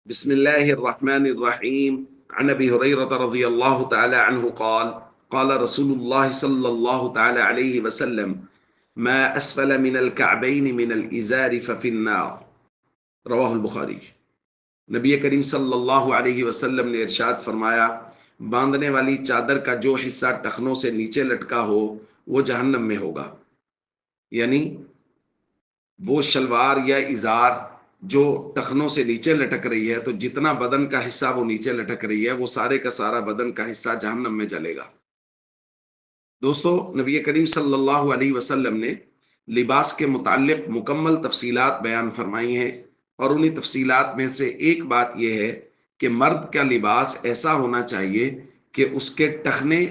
بسم الله الرحمن الرحيم. عن أبي هريرة رضي الله تعالى عنه قال رسول الله صلى الله تعالى عليه وسلم: ما أسفل من الكعبين من الإزار ففي النار. رواہ البخاری۔ نبی کریم صلی اللہ علیہ وسلم نے ارشاد فرمایا، باندھنے والی چادر کا جو حصہ ٹخنوں سے نیچے لٹکا ہو وہ جہنم میں ہوگا، یعنی وہ شلوار یا ازار جو ٹخنوں سے نیچے لٹک رہی ہے، تو جتنا بدن کا حصہ وہ نیچے لٹک رہی ہے وہ سارے کا سارا بدن کا حصہ جہنم میں جلے گا۔ دوستو، نبی کریم صلی اللہ علیہ وسلم نے لباس کے متعلق مکمل تفصیلات بیان فرمائی ہیں، اور انہی تفصیلات میں سے ایک بات یہ ہے کہ مرد کا لباس ایسا ہونا چاہیے کہ اس کے ٹخنے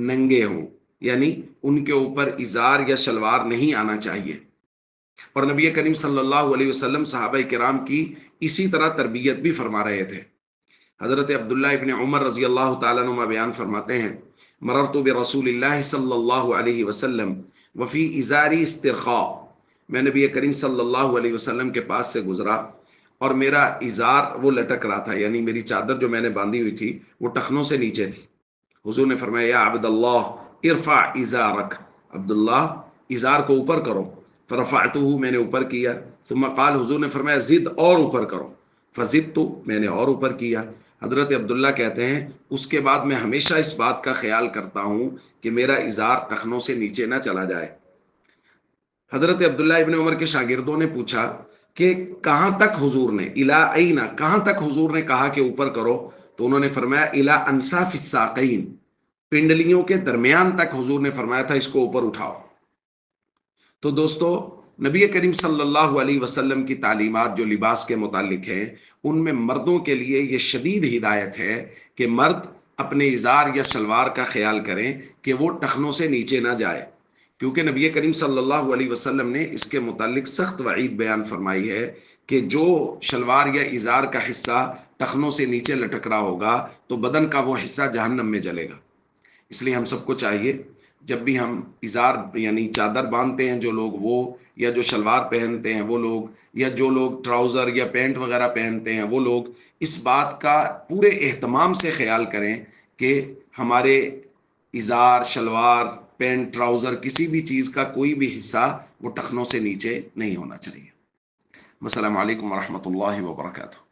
ننگے ہوں، یعنی ان کے اوپر ازار یا شلوار نہیں آنا چاہیے۔ اور نبی کریم صلی اللہ علیہ وسلم صحابہ کرام کی اسی طرح تربیت بھی فرما رہے تھے۔ حضرت عبداللہ ابن عمر رضی اللہ تعالیٰ عنہ بیان فرماتے ہیں، مررت برسول اللہ صلی اللہ علیہ وسلم وفی ازاری استرخاء، میں نبی کریم صلی اللہ علیہ وسلم کے پاس سے گزرا اور میرا ازار وہ لٹک رہا تھا، یعنی میری چادر جو میں نے باندھی ہوئی تھی وہ ٹخنوں سے نیچے تھی۔ حضور نے فرمایا، یا عبداللہ ارفع ازارک، عبداللہ ازار کو اوپر کرو۔ فرفعته، میں نے اوپر کیا۔ ثم قال، حضور نے فرمایا، زد، اور اوپر کرو۔ فزدت، میں نے اور اوپر کیا۔ حضرت عبداللہ کہتے ہیں، اس کے بعد میں ہمیشہ اس بات کا خیال کرتا ہوں کہ میرا ازار ٹخنوں سے نیچے نہ چلا جائے۔ حضرت عبداللہ ابن عمر کے شاگردوں نے پوچھا کہ کہاں تک حضور نے، الا اینا، کہاں تک حضور نے کہا کہ اوپر کرو؟ تو انہوں نے فرمایا، الا انصاف الساقین، پنڈلیوں کے درمیان تک حضور نے فرمایا تھا اس کو اوپر اٹھاؤ۔ تو دوستو، نبی کریم صلی اللہ علیہ وسلم کی تعلیمات جو لباس کے متعلق ہیں، ان میں مردوں کے لیے یہ شدید ہدایت ہے کہ مرد اپنے ازار یا شلوار کا خیال کریں کہ وہ ٹخنوں سے نیچے نہ جائے، کیونکہ نبی کریم صلی اللہ علیہ وسلم نے اس کے متعلق سخت وعید بیان فرمائی ہے کہ جو شلوار یا ازار کا حصہ ٹخنوں سے نیچے لٹک رہا ہوگا تو بدن کا وہ حصہ جہنم میں جلے گا۔ اس لیے ہم سب کو چاہیے، جب بھی ہم ازار یعنی چادر باندھتے ہیں جو لوگ، وہ یا جو شلوار پہنتے ہیں وہ لوگ، یا جو لوگ ٹراؤزر یا پینٹ وغیرہ پہنتے ہیں وہ لوگ، اس بات کا پورے اہتمام سے خیال کریں کہ ہمارے ازار، شلوار، پینٹ، ٹراؤزر، کسی بھی چیز کا کوئی بھی حصہ وہ ٹخنوں سے نیچے نہیں ہونا چاہیے۔ السلام علیکم ورحمۃ اللہ وبرکاتہ۔